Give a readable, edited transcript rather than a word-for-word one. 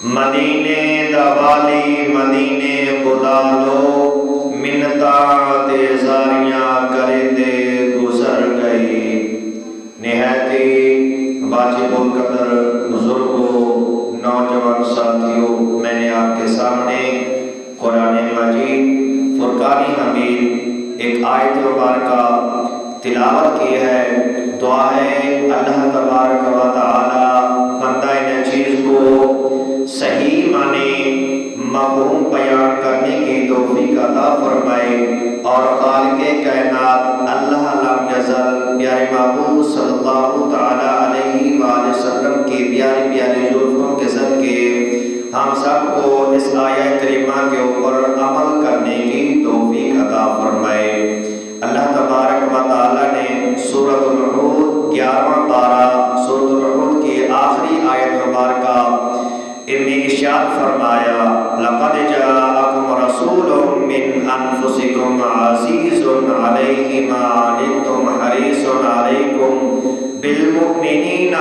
مدینے دوالی مدینے بلا لو، منتاں تے زاریاں کرے دے گزر گئی۔ نہایت واجب القدر بزرگوں، نوجوان ساتھیوں، میں نے آپ کے سامنے قرآن مجید فرقان حمید ایک آیت مبارکہ تلاوت کی ہے۔ دعا ہے اللہ تبارک و تعالی بندہ ان چیز کو صحیح معنی مفہوم بیان کرنے کی توفیق عطا فرمائے، اور خالق کائنات اللہ لم یزل پیارے محبوب صلی اللہ تعالی علیہ وآلہ وسلم کی پیاری پیاری زلفوں کے صدقے ہم سب کو اس آیت کریمہ کے اوپر عمل کرنے کی توفیق عطا فرمائے۔ اللہ تبارک و تعالی نے سورۃ الحود 11واں پارہ سورۃ الحود کی آخری آیت مبارکہ ان میں ارشاد فرمایا، لقد جاءکم رسول من انفسکم عزیز علیہ ما عنتم حریص علیکم بالمؤمنین